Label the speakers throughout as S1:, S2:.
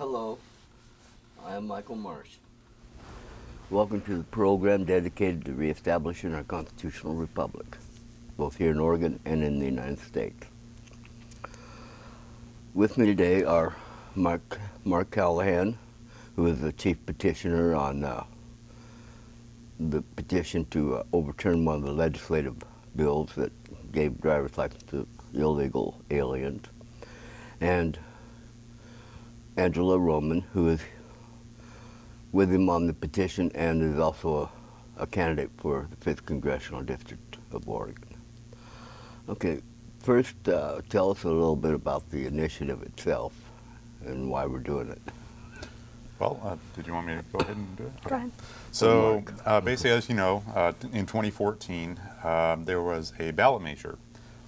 S1: Hello, I am Michael Marsh. Welcome to the program dedicated to reestablishing our constitutional republic, both here in Oregon and in the United States. With me today are Mark Callahan, who is the chief petitioner on the petition to overturn one of the legislative bills that gave driver's license to illegal aliens, and Angela Roman, who is with him on the petition and is also a candidate for the 5th Congressional District of Oregon. Okay, first tell us a little bit about the initiative itself and why we're doing it.
S2: Well, did you want me to go ahead and do it?
S3: Go ahead.
S2: So basically, as you know, in 2014, there was a ballot measure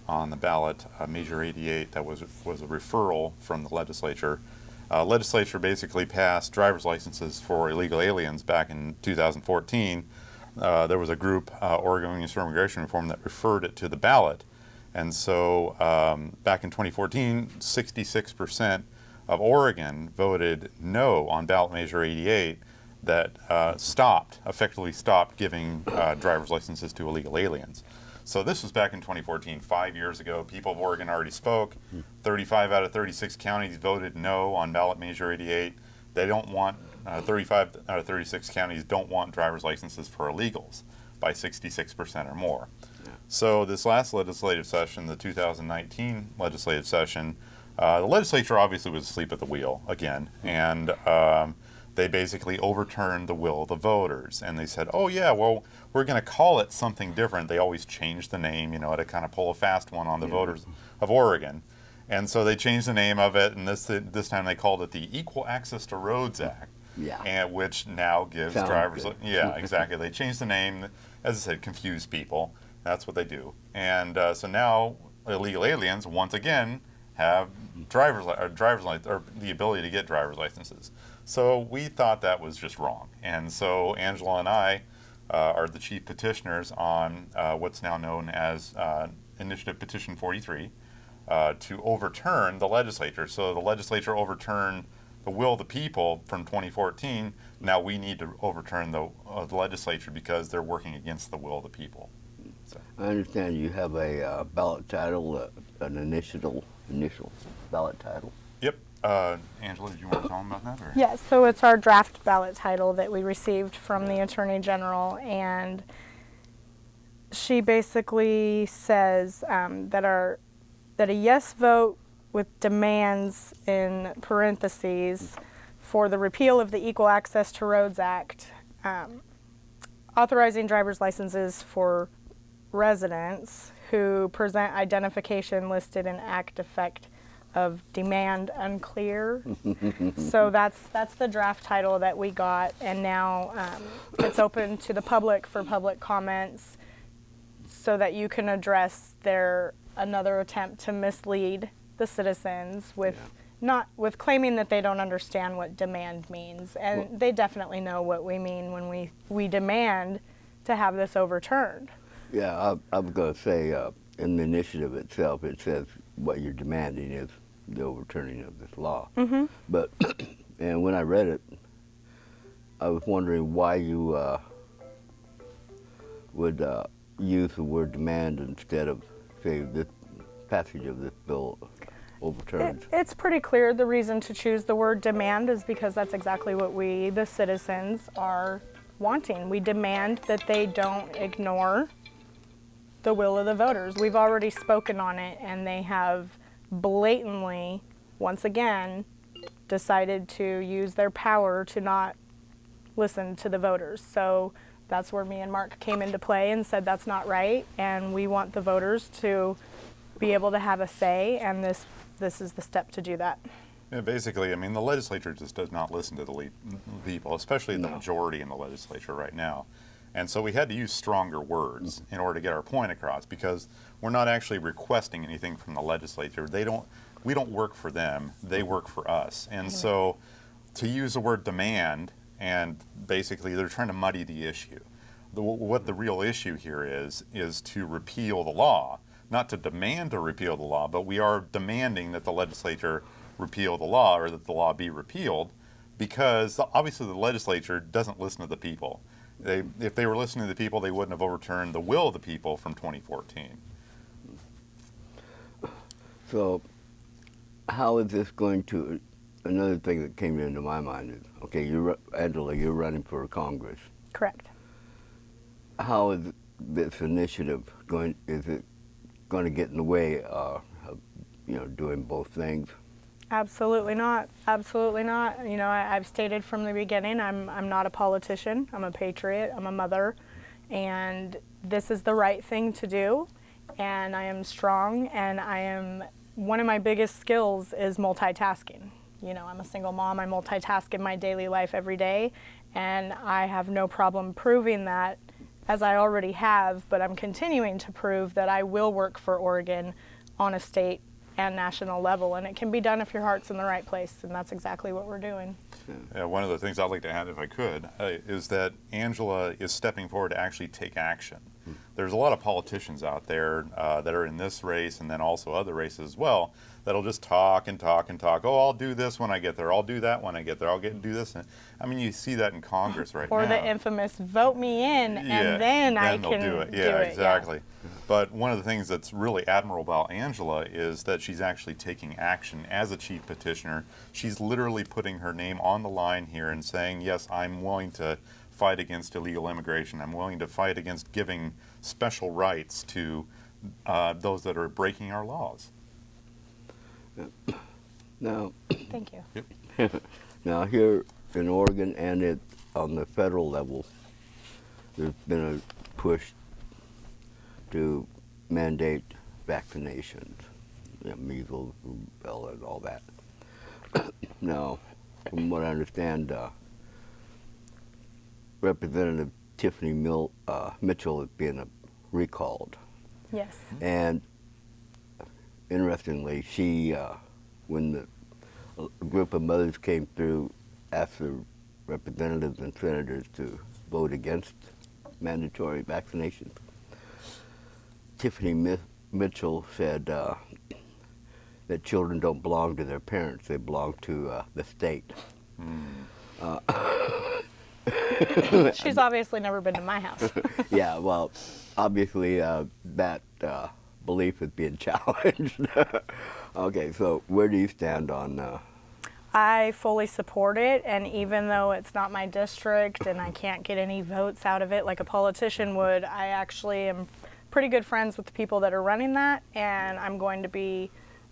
S2: on the ballot, Measure 88, that was a referral from the legislature. Legislature basically passed driver's licenses for illegal aliens back in 2014. There was a group, Oregon Union for Immigration Reform, that referred it to the ballot. And so back in 2014, 66% of Oregon voted no on ballot measure 88 that effectively stopped giving driver's licenses to illegal aliens. So this was back in 2014, 5 years ago. People of Oregon already spoke. 35 out of 36 counties voted no on ballot measure 88. They don't want, 35 out of 36 counties don't want driver's licenses for illegals by 66% or more.
S1: Yeah.
S2: So this last legislative session, the 2019 legislative session, the legislature obviously was asleep at the wheel again, and they basically overturned the will of the voters. And they said, oh yeah, well, we're going to call it something different. They always change the name, to kind of pull a fast one on the voters of Oregon. And so they changed the name of it, and this time they called it the Equal Access to Roads Act.
S1: Yeah.
S2: And which now gives drivers, yeah, exactly. They changed the name, as I said, confuse people. That's what they do. And so now illegal aliens, once again, have driver's license, or the ability to get driver's licenses. So we thought that was just wrong. And so Angela and I are the chief petitioners on what's now known as Initiative Petition 43 to overturn the legislature. So the legislature overturned the will of the people from 2014. Now we need to overturn the legislature because they're working against the will of the people. So.
S1: I understand you have a ballot title, an initial ballot title.
S2: Yep. Angela, did you want to tell them about that? Or?
S3: Yes, so it's our draft ballot title that we received from the Attorney General, and she basically says that a yes vote with demands in parentheses for the repeal of the Equal Access to Roads Act, authorizing driver's licenses for residents who present identification listed in act effect of demand unclear. So that's the draft title that we got, and now it's open to the public for public comments so that you can address another attempt to mislead the citizens with not with claiming that they don't understand what demand means, and they definitely know what we mean when we demand to have this overturned.
S1: Yeah, I was going to say, in the initiative itself, it says what you're demanding is the overturning of this law.
S3: Mm-hmm.
S1: But, and when I read it, I was wondering why you would use the word demand instead of, say, this passage of this bill overturned.
S3: It's pretty clear the reason to choose the word demand is because that's exactly what we, the citizens, are wanting. We demand that they don't ignore the will of the voters. We've already spoken on it, and they have blatantly, once again, decided to use their power to not listen to the voters. So that's where me and Mark came into play and said that's not right, and we want the voters to be able to have a say, and this is the step to do that.
S2: Yeah, basically, I mean, the legislature just does not listen to the people, especially the majority in the legislature right now. And so we had to use stronger words in order to get our point across, because we're not actually requesting anything from the legislature. We don't work for them, they work for us. And so to use the word demand, and basically they're trying to muddy the issue. What the real issue here is to repeal the law, not to demand to repeal the law, but we are demanding that the legislature repeal the law or that the law be repealed, because obviously the legislature doesn't listen to the people. If they were listening to the people, they wouldn't have overturned the will of the people from 2014.
S1: So, how is this going to? Another thing that came into my mind is, okay, Angela, you're running for Congress.
S3: Correct.
S1: How is this initiative going? Is it going to get in the way of, doing both things?
S3: Absolutely not. Absolutely not. You know, I've stated from the beginning, I'm not a politician. I'm a patriot. I'm a mother, and this is the right thing to do. And I am strong, and one of my biggest skills is multitasking. You know, I'm a single mom. I multitask in my daily life every day, and I have no problem proving that, as I already have, but I'm continuing to prove that I will work for Oregon on a state and national level, and it can be done if your heart's in the right place, and that's exactly what we're doing.
S2: One of the things I'd like to add, if I could, is that Angela is stepping forward to actually take action. There's a lot of politicians out there that are in this race and then also other races as well that'll just talk and talk and talk. Oh, I'll do this when I get there. I'll do that when I get there. I'll do this. And, I mean, you see that in Congress right now.
S3: Or the infamous vote me in, and then I can
S2: do it. Yeah, exactly. But one of the things that's really admirable about Angela is that she's actually taking action as a chief petitioner. She's literally putting her name on the line here and saying, yes, I'm willing to fight against illegal immigration. I'm willing to fight against giving special rights to those that are breaking our laws.
S1: Now,
S3: Thank you.
S1: now here in Oregon and on the federal level, there's been a push to mandate vaccinations, measles, rubella, and all that. Now, from what I understand, Representative Tiffany Mitchell is being recalled.
S3: Yes.
S1: And interestingly, she, when a group of mothers came through, asked the representatives and senators to vote against mandatory vaccinations, Tiffany Mitchell said that children don't belong to their parents, they belong to the state.
S3: She's obviously never been to my house.
S1: Yeah, well, obviously that belief is being challenged. Okay, so where do you stand on?
S3: I fully support it, and even though it's not my district and I can't get any votes out of it like a politician would, I actually am pretty good friends with the people that are running that, and I'm going to be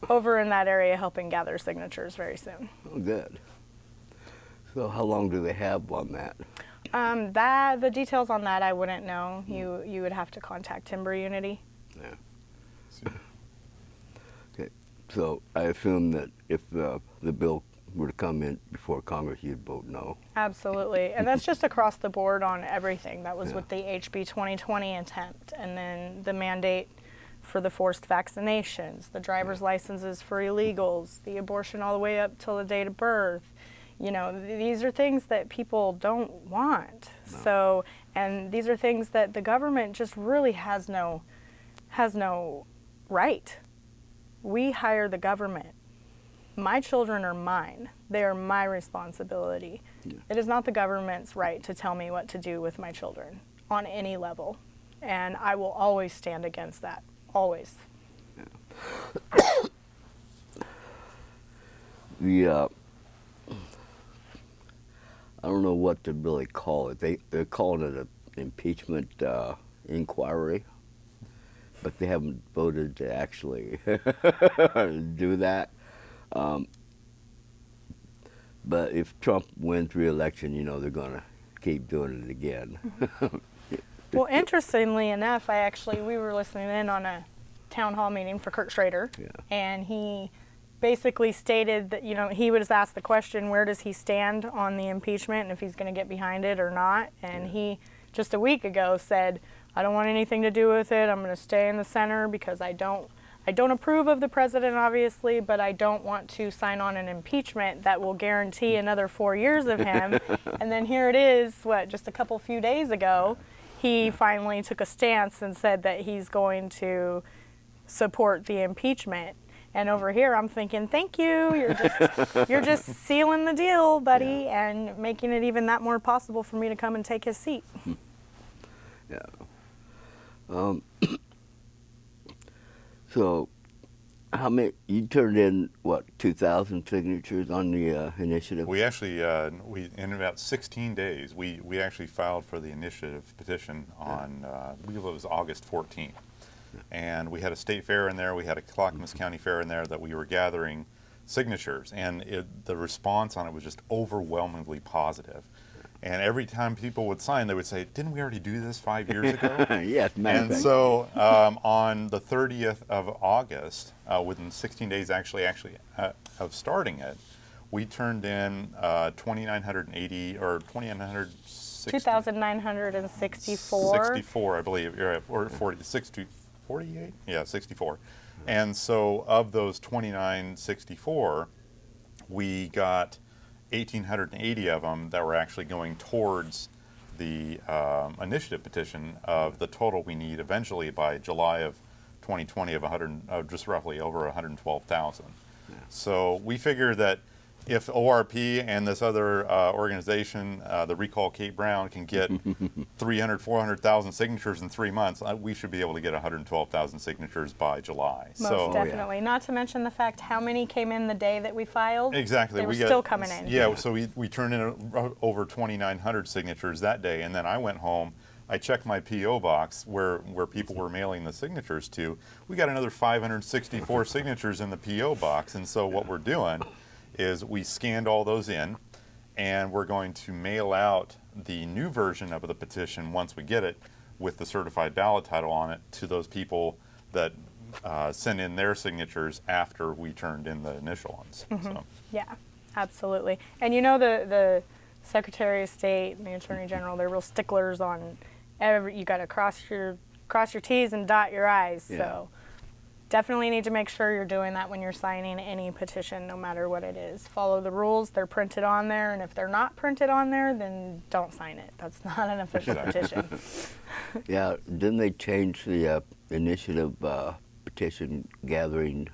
S3: over in that area helping gather signatures very soon.
S1: Oh, good. So how long do they have on that?
S3: The details on that I wouldn't know. You would have to contact Timber Unity.
S1: Yeah. Okay. So I assume that if the bill were to come in before Congress, you'd vote no.
S3: Absolutely, and that's just across the board on everything. That was with the HB 2020 attempt, and then the mandate for the forced vaccinations, the driver's licenses for illegals, the abortion all the way up till the date of birth. You know, these are things that people don't want. No. So, and these are things that the government just really has no right. We hire the government. My children are mine. They are my responsibility. Yeah. It is not the government's right to tell me what to do with my children on any level. And I will always stand against that. Always.
S1: Yeah. I don't know what to really call it. They're calling it an impeachment inquiry, but they haven't voted to actually do that. But if Trump wins re-election, you know, they're going to keep doing it again.
S3: Well, interestingly enough, we were listening in on a town hall meeting for Kurt Schrader, and he basically stated that, you know, he was asked the question, where does he stand on the impeachment and if he's going to get behind it or not, and he just a week ago said, I don't want anything to do with it. I'm going to stay in the center because I don't approve of the president, obviously, but I don't want to sign on an impeachment that will guarantee another 4 years of him. And then here it is, just a few days ago, he finally took a stance and said that he's going to support the impeachment. And over here, I'm thinking, thank you. You're just sealing the deal, buddy, and making it even that more possible for me to come and take his seat.
S1: Yeah. So, how many, you turned in, what, 2,000 signatures on the initiative?
S2: We actually, in about 16 days, we actually filed for the initiative petition on, I believe it was August 14th. And we had a state fair in there, we had a Clackamas County fair in there that we were gathering signatures. And the response on it was just overwhelmingly positive. And every time people would sign, they would say, didn't we already do this 5 years ago?
S1: Yes, matter of
S2: And
S1: fact.
S2: so on the 30th of August, within 16 days actually of starting it, we turned in 2,980 or
S3: 2,964.
S2: 64, I believe, or 48? Yeah, 64. And so of those 2,964, we got 1,880 of them that were actually going towards the initiative petition of the total we need eventually by July of 2020 of just roughly over 112,000. So we figure that if ORP and this other organization, the Recall Kate Brown, can get 300, 400,000 signatures in 3 months, we should be able to get 112,000 signatures by July.
S3: Most definitely. Not to mention the fact how many came in the day that we filed.
S2: Exactly.
S3: They were still coming in.
S2: Yeah, so we turned in over 2,900 signatures that day, and then I went home. I checked my P.O. box where people were mailing the signatures to. We got another 564 signatures in the P.O. box, and so what we're doing is we scanned all those in, and we're going to mail out the new version of the petition once we get it with the certified ballot title on it to those people that sent in their signatures after we turned in the initial ones. So.
S3: Yeah, absolutely. And you know the Secretary of State and the Attorney General, they're real sticklers on you got to cross your T's and dot your I's.
S1: Yeah.
S3: So definitely need to make sure you're doing that when you're signing any petition, no matter what it is. Follow the rules. They're printed on there, and if they're not printed on there, then don't sign it. That's not an official petition.
S1: Yeah, didn't they change the initiative petition gathering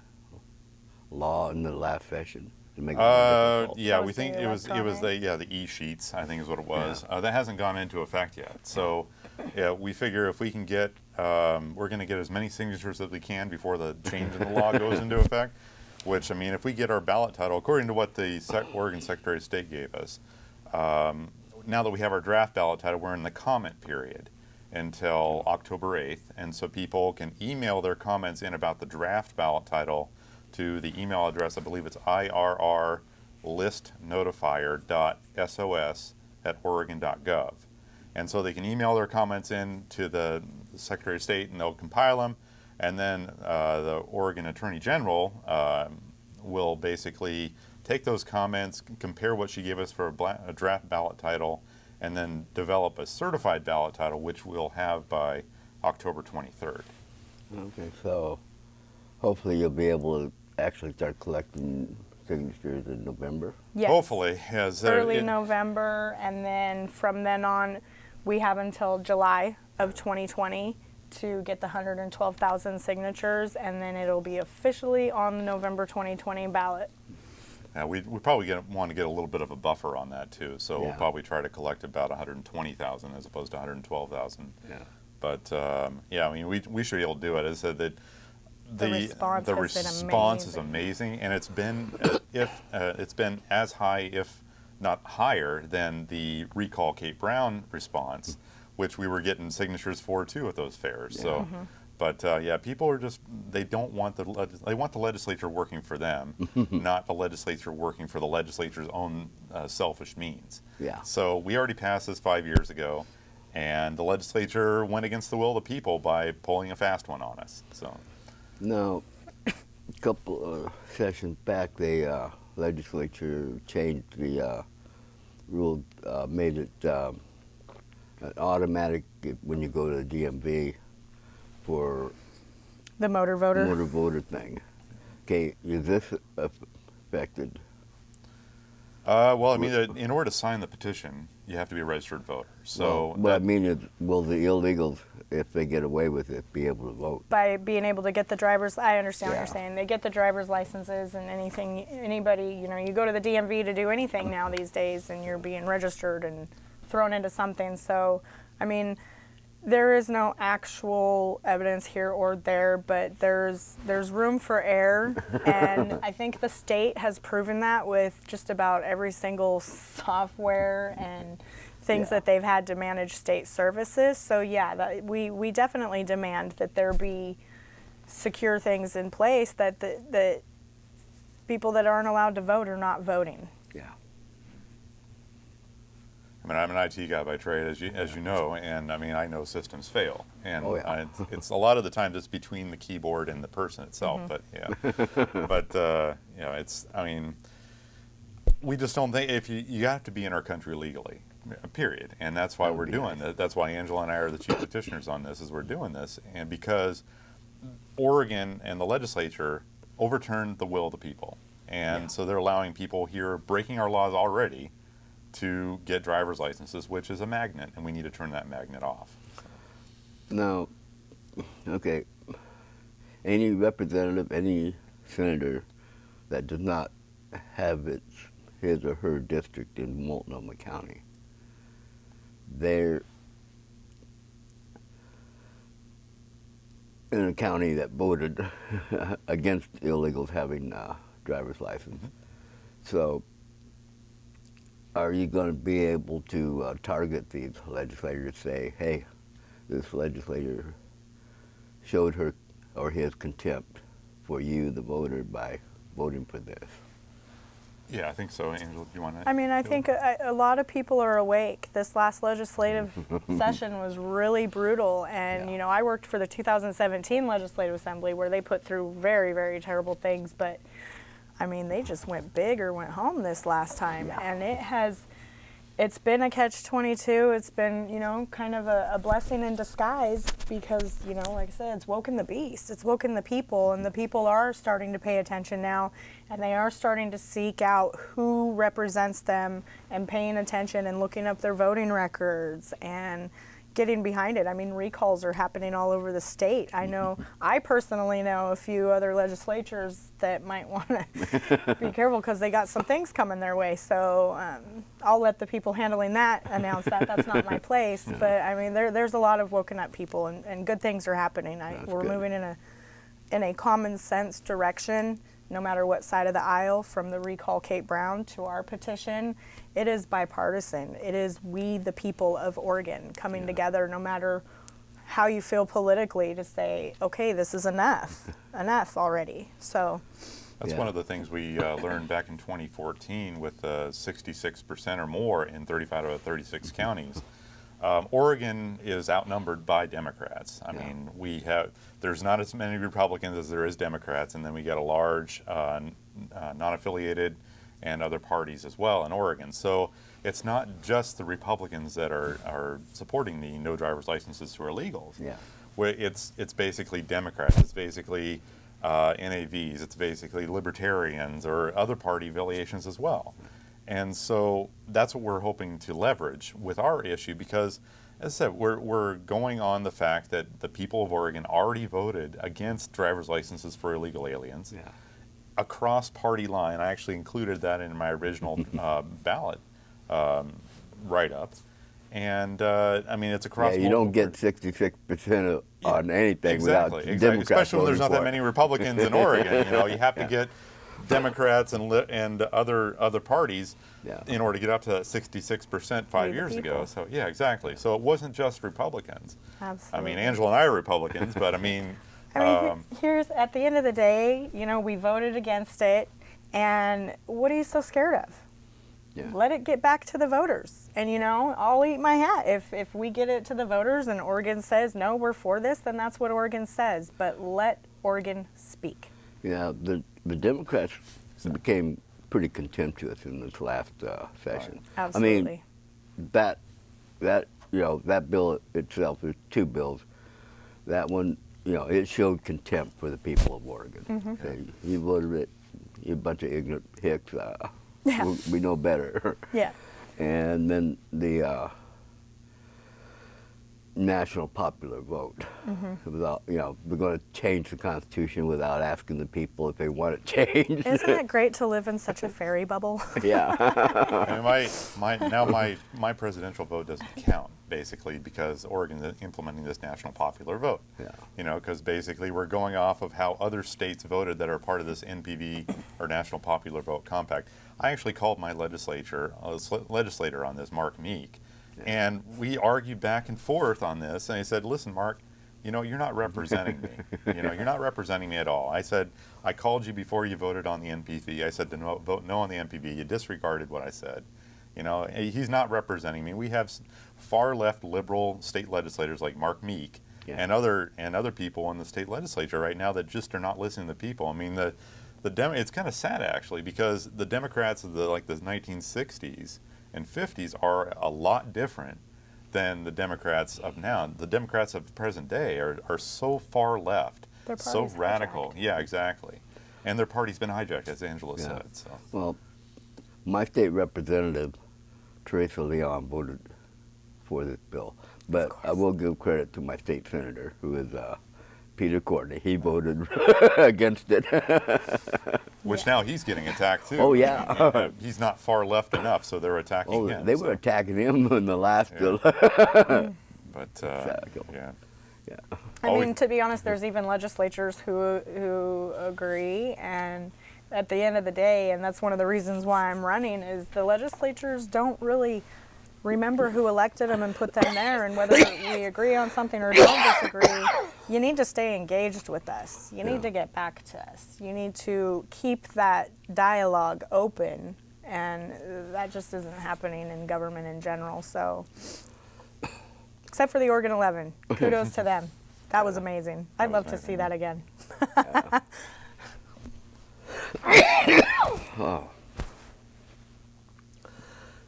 S1: law in the last session to make it more difficult?
S2: Yeah,
S3: That
S2: we
S3: was
S2: think
S3: the
S2: it was
S3: electronic.
S2: the e-sheets, I think is what it was. That hasn't gone into effect yet. So yeah, we figure if we can get, we're going to get as many signatures as we can before the change in the law goes into effect. Which, I mean, if we get our ballot title, according to what the Oregon Secretary of State gave us, now that we have our draft ballot title, we're in the comment period until October 8th. And so people can email their comments in about the draft ballot title to the email address, I believe it's irrlistnotifier.sos@oregon.gov. And so they can email their comments in to the Secretary of State, and they'll compile them. And then the Oregon Attorney General will basically take those comments, compare what she gave us for a draft ballot title, and then develop a certified ballot title, which we'll have by October 23rd.
S1: Okay, so hopefully you'll be able to actually start collecting signatures in November.
S3: Yes.
S2: Hopefully, as
S3: Early November, and then from then on, we have until July of 2020 to get the 112,000 signatures, and then it'll be officially on the November 2020 ballot.
S2: we probably want to get a little bit of a buffer on that too, so we'll
S1: Yeah.
S2: probably try to collect about 120,000 as opposed to 112,000.
S1: Yeah.
S2: But yeah, I mean, we should be able to do it. As I said, that
S3: The response
S2: the
S3: has been
S2: response is
S3: amazing.
S2: amazing, and it's been it's been as high, if not higher, than the Recall Kate Brown response, which we were getting signatures for too at those fairs.
S1: Yeah.
S2: So, but yeah, people are just, they don't want they want the legislature working for them, not the legislature working for the legislature's own selfish means.
S1: Yeah.
S2: So we already passed this 5 years ago, and the legislature went against the will of the people by pulling a fast one on us. So.
S1: Now, a couple of sessions back, the legislature changed the rule, made it an automatic when you go to the DMV for
S3: The motor voter.
S1: motor voter thing. Okay, is this affected?
S2: Well, I mean, in order to sign the petition, you have to be a registered voter. So
S1: well, what I mean is, will the illegals, if they get away with it, be able to vote?
S3: By being able to get the driver's, I understand what
S1: Yeah.
S3: you're saying. They get the driver's licenses and anything, anybody, you go to the DMV to do anything now these days and you're being registered and thrown into something. So, I mean, there is no actual evidence here or there, but there's room for error, and I think the state has proven that with just about every single software and things
S1: Yeah.
S3: that they've had to manage state services. So yeah, we definitely demand that there be secure things in place that that people that aren't allowed to vote are not voting.
S1: Yeah.
S2: I mean, I'm an IT guy by trade, as you know, and I mean, I know systems fail, and
S1: Oh, yeah.
S2: it's a lot of the times it's between the keyboard and the person itself. But yeah, but it's. I mean, we just don't think if you have to be in our country legally, period, and that's why we're doing that. That's why Angela and I are the chief petitioners on this. Is we're doing this, and because Oregon and the legislature overturned the will of the people, and so they're allowing people here breaking our laws already to get driver's licenses, which is a magnet, and we need to turn that magnet off.
S1: Now, okay, any representative, any senator that does not have his or her district in Multnomah County, they're in a county that voted against illegals having driver's license. So are you going to be able to target these legislators, say, hey, this legislator showed her or his contempt for you, the voter, by voting for this?
S2: Yeah, I think so. Angela, do you want to?
S3: I mean, I think a lot of people are awake. This last legislative session was really brutal. And,
S1: Yeah.
S3: I worked for the 2017 Legislative Assembly where they put through very, very terrible things. But, I mean, they just went big or went home this last time.
S1: Yeah.
S3: And it's been a catch-22. It's been, kind of a blessing in disguise because, like I said, it's woken the beast. It's woken the people, and the people are starting to pay attention now, and they are starting to seek out who represents them and paying attention and looking up their voting records and getting behind it. I mean, recalls are happening all over the state. I personally know a few other legislatures that might want to be careful because they got some things coming their way. So I'll let the people handling that announce that. That's not my place. But I mean, there's a lot of woken up people, and good things are happening. We're
S1: good.
S3: moving in a common sense direction, no matter what side of the aisle, from the Recall Kate Brown to our petition. It is bipartisan. It is we, the people of Oregon, coming together, no matter how you feel politically, to say, okay, this is enough already. So
S2: That's one of the things we learned back in 2014 with 66% or more in 35 out of 36 counties. Oregon is outnumbered by Democrats. I mean, there's not as many Republicans as there is Democrats, and then we got a large non-affiliated and other parties as well in Oregon. So it's not just the Republicans that are supporting the no driver's licenses who are illegals.
S1: Yeah.
S2: Where it's basically Democrats, it's basically NAVs, it's basically libertarians or other party affiliations as well. And so that's what we're hoping to leverage with our issue because, as I said, we're going on the fact that the people of Oregon already voted against driver's licenses for illegal aliens.
S1: Yeah.
S2: Across party line. I actually included that in my original ballot write-up. And, I mean, it's across
S1: Yeah, you don't
S2: multiple
S1: get 66% on anything
S2: exactly,
S1: without
S2: exactly.
S1: Democrats
S2: Especially when there's not
S1: voting
S2: that
S1: for
S2: many
S1: it.
S2: Republicans in Oregon. You have to get Democrats and other parties in order to get up to that 66% 5 years ago. So yeah, exactly. So it wasn't just Republicans.
S3: absolutely.
S2: I mean, Angela and I are Republicans, but I mean,
S3: here's at the end of the day, we voted against it, and what are you so scared of?
S1: Yeah.
S3: Let it get back to the voters, and I'll eat my hat if we get it to the voters and Oregon says no, we're for this, then that's what Oregon says. But let Oregon speak.
S1: Yeah, the Democrats became pretty contemptuous in this last session.
S3: Absolutely.
S1: I mean, that bill itself, there's two bills. That one, it showed contempt for the people of Oregon.
S3: Mm-hmm.
S1: You voted it, you a bunch of ignorant hicks.
S3: Yeah.
S1: We know better.
S3: Yeah.
S1: And then the national popular vote. Without, we're going to change the Constitution without asking the people if they want it changed.
S3: Isn't it great to live in such a fairy bubble?
S1: Yeah.
S2: And my presidential vote doesn't count, basically, because Oregon is implementing this national popular vote.
S1: Yeah.
S2: Because basically we're going off of how other states voted that are part of this NPV, or National Popular Vote Compact. I actually called my legislator on this, Mark Meek, and we argued back and forth on this. And I said, listen, Mark, you're not representing me. You're not representing me at all. I said, I called you before you voted on the NPV. I said to vote no on the NPV. You disregarded what I said. He's not representing me. We have far left liberal state legislators like Mark Meek and other people in the state legislature right now that just are not listening to the people. I mean, it's kind of sad, actually, because the Democrats of the 1960s and 50s are a lot different than the Democrats of now. The Democrats of the present day are so far left, so radical.
S3: Hijacked.
S2: Yeah, exactly. And their party's been hijacked, as Angela said. So.
S1: Well, my state representative, Teresa Leon, voted for this bill. But I will give credit to my state senator, who is Peter Courtney. He voted against it.
S2: Which now he's getting attacked too.
S1: Oh, yeah.
S2: He's not far left enough, so they're attacking him.
S1: They were attacking him in the last bill.
S2: But yeah.
S3: I mean, to be honest, there's even legislatures who agree, and at the end of the day, and that's one of the reasons why I'm running, is the legislatures don't really remember who elected them and put them there, and whether we agree on something or don't disagree, you need to stay engaged with us. You need to get back to us. You need to keep that dialogue open, and that just isn't happening in government in general. So, except for the Oregon 11, kudos to them. That was amazing. I'd love to see that again.
S1: Oh.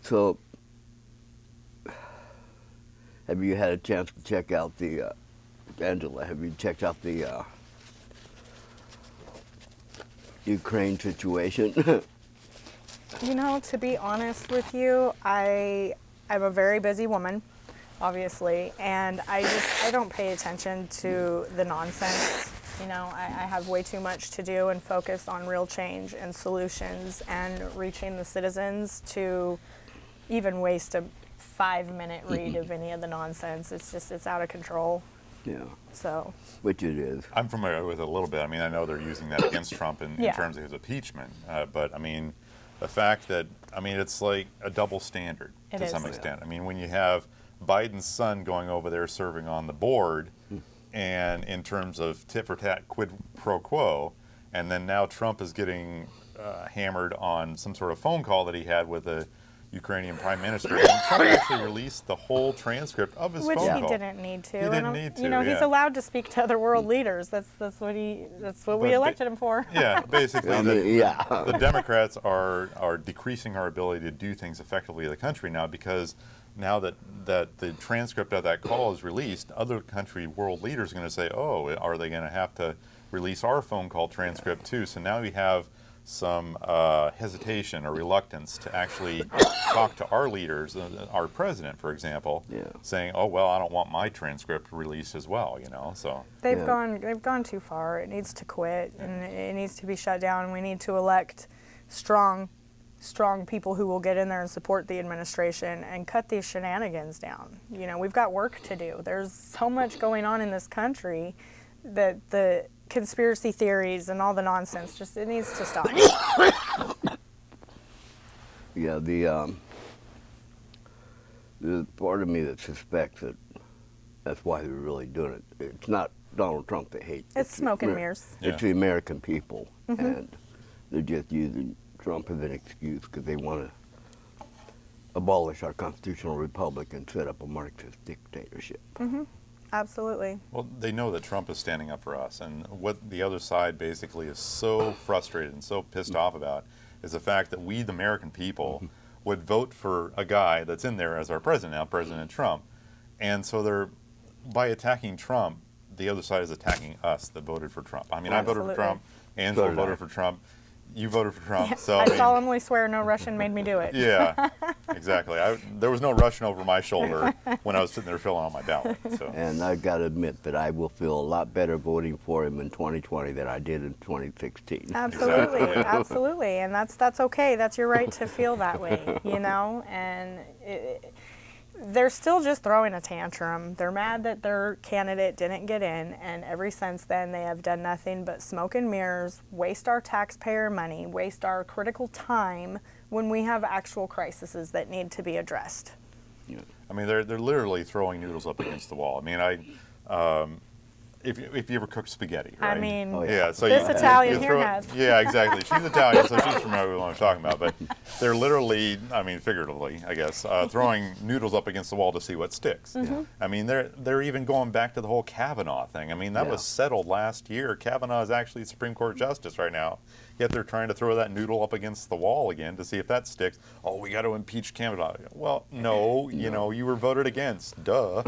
S1: So, have you had a chance to check out the, Angela, have you checked out the Ukraine situation?
S3: To be honest with you, I'm a very busy woman, obviously, and I don't pay attention to the nonsense. I have way too much to do and focus on real change and solutions and reaching the citizens to even waste a 5-minute read of any of the nonsense. It's out of control.
S1: Yeah.
S3: So.
S1: Which it is.
S2: I'm familiar with it a little bit. I mean, I know they're using that against Trump in terms of his impeachment. But I mean, the fact that, it's like a double standard to some extent. I mean, when you have Biden's son going over there serving on the board, and in terms of tit for tat, quid pro quo, and then now Trump is getting hammered on some sort of phone call that he had with a Ukrainian prime minister. And Trump actually released the whole transcript of his phone call.
S3: Which he didn't need to.
S2: He didn't need to.
S3: He's allowed to speak to other world leaders. That's what we elected him for.
S2: Yeah, basically. The Democrats are decreasing our ability to do things effectively in the country now, because now that the transcript of that call is released, other country world leaders are going to say, oh, are they going to have to release our phone call transcript too? So now we have some hesitation or reluctance to actually talk to our leaders, our president, for example, saying, oh, well, I don't want my transcript released as well, so.
S3: They've gone too far. It needs to quit, and it needs to be shut down. We need to elect strong people who will get in there and support the administration and cut these shenanigans down. We've got work to do. There's so much going on in this country that the conspiracy theories and all the nonsense, it needs to stop.
S1: Yeah, the part of me that suspects that that's why they're really doing it. It's not Donald Trump they hate.
S3: It's smoke and mirrors.
S1: It's the American people, and they're just using Trump as an excuse because they want to abolish our constitutional republic and set up a Marxist dictatorship.
S3: Absolutely.
S2: Well, they know that Trump is standing up for us, and what the other side basically is so frustrated and so pissed off about is the fact that we, the American people, would vote for a guy that's in there as our president now, President Trump, and so by attacking Trump, the other side is attacking us that voted for Trump. I mean, I voted for Trump, Angela voted for Trump. You voted for Trump, so
S3: I
S2: I mean,
S3: solemnly swear no Russian made me do it.
S2: yeah, exactly. There was no Russian over my shoulder when I was sitting there filling out my ballot. So.
S1: And I got to admit that I will feel a lot better voting for him in 2020 than I did in 2016.
S3: Absolutely,
S2: Exactly.
S3: absolutely, and that's okay. That's your right to feel that way, you know. And they're still just throwing a tantrum. They're mad that their candidate didn't get in, and ever since then they have done nothing but smoke and mirrors, waste our taxpayer money, waste our critical time when we have actual crises that need to be addressed.
S1: Yeah.
S2: I mean, they're literally throwing noodles up against the wall. I mean, if you ever cooked spaghetti, right?
S3: I mean,
S1: Oh,
S2: Yeah, so
S3: this Italian here
S2: throw,
S3: has.
S2: Yeah, exactly. She's Italian, so she's familiar with what I'm talking about. But they're literally, I mean, figuratively, I guess, throwing noodles up against the wall to see what sticks.
S3: Mm-hmm.
S2: I mean, they're even going back to the whole Kavanaugh thing. I mean, that
S1: Yeah.
S2: was settled last year. Kavanaugh is actually a Supreme Court justice right now. Yet they're trying to throw that noodle up against the wall again to see if that sticks. Oh, we got to impeach Kavanaugh. Well, no, you know, you were voted against. Duh.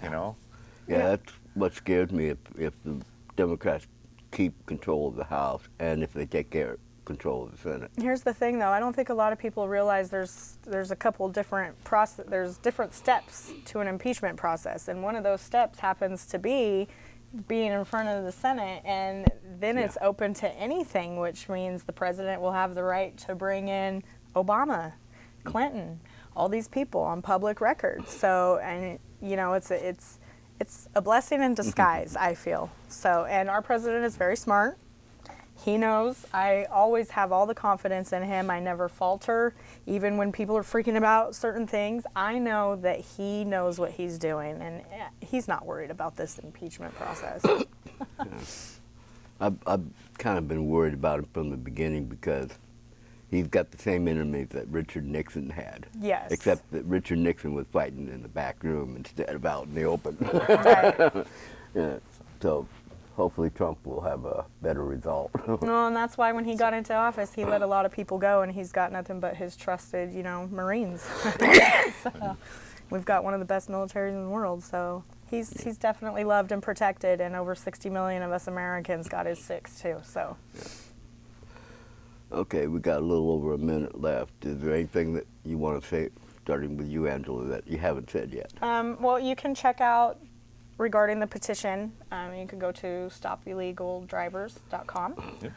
S2: You know.
S1: Yeah, that's what scares me if the Democrats keep control of the House and if they take control of the Senate.
S3: Here's the thing, though. I don't think a lot of people realize there's a couple different there's different steps to an impeachment process, and one of those steps happens to be being in front of the Senate, and then it's open to anything, which means the president will have the right to bring in Obama, Clinton, all these people on public record. So, and you know, it's a blessing in disguise, I feel. So, and our president is very smart. He knows. I always have all the confidence in him. I never falter, even when people are freaking about certain things. I know that he knows what he's doing, and he's not worried about this impeachment process.
S1: I've kind of been worried about him from the beginning because he's got the same enemies that Richard Nixon had.
S3: Yes.
S1: Except that Richard Nixon was fighting in the back room instead of out in the open.
S3: Right.
S1: Yeah. So hopefully Trump will have a better result.
S3: No, and that's why when he got into office, he let a lot of people go, and he's got nothing but his trusted, Marines. So, we've got one of the best militaries in the world, so he's definitely loved and protected, and over 60 million of us Americans got his six too. So.
S1: Okay, we got a little over a minute left. Is there anything that you want to say, starting with you, Angela, that you haven't said yet?
S3: Well, you can check out regarding the petition. You can go to stopillegaldrivers.com.
S2: Yep.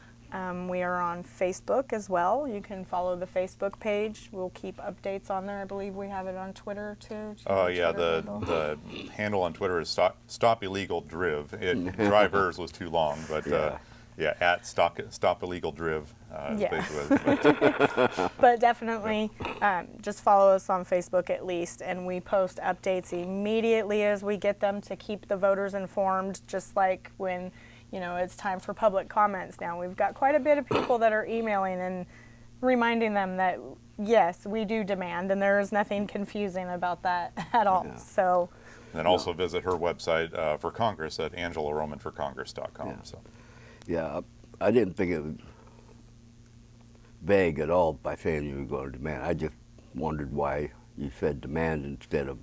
S3: We are on Facebook as well. You can follow the Facebook page. We'll keep updates on there. I believe we have it on Twitter too.
S2: Oh yeah,
S3: Twitter
S2: the handle on Twitter is stop illegal driv. Drivers was too long, but
S1: Yeah.
S2: at stop illegal driv.
S3: Yeah.
S2: Basically,
S3: But definitely just follow us on Facebook at least, and we post updates immediately as we get them to keep the voters informed, just like when it's time for public comments now. We've got quite a bit of people that are emailing and reminding them that, yes, we do demand, and there is nothing confusing about that at all.
S1: Yeah.
S3: So.
S2: and also visit her website for Congress at angelaromanforcongress.com.
S1: Yeah.
S2: So.
S1: Yeah, I didn't think it was vague at all by saying you were going to demand. I just wondered why you said demand instead of.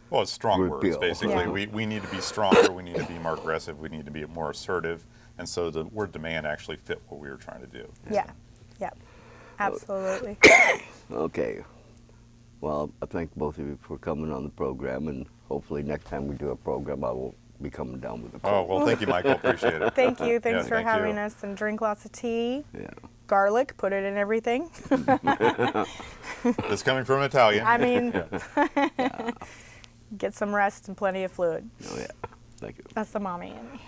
S2: Well, it's strong
S1: Word
S2: words,
S1: bill.
S2: basically.
S3: Yeah.
S2: We need to be stronger, we need to be more aggressive, we need to be more assertive, and so the word demand actually fit what we were trying to do.
S3: Yeah. Yep. Absolutely.
S1: Okay. Well, I thank both of you for coming on the program, and hopefully next time we do a program, I will be coming down with a
S2: Oh,
S1: cold.
S2: well, thank you, Michael. Appreciate it.
S3: Thank you. Thanks for
S2: thank you.
S3: having us, and drink lots of tea.
S1: Yeah.
S3: Garlic, put it in everything.
S2: It's coming from an Italian.
S3: I mean, get some rest and plenty of fluid.
S1: Oh, yeah. Thank you.
S3: That's the mommy in me.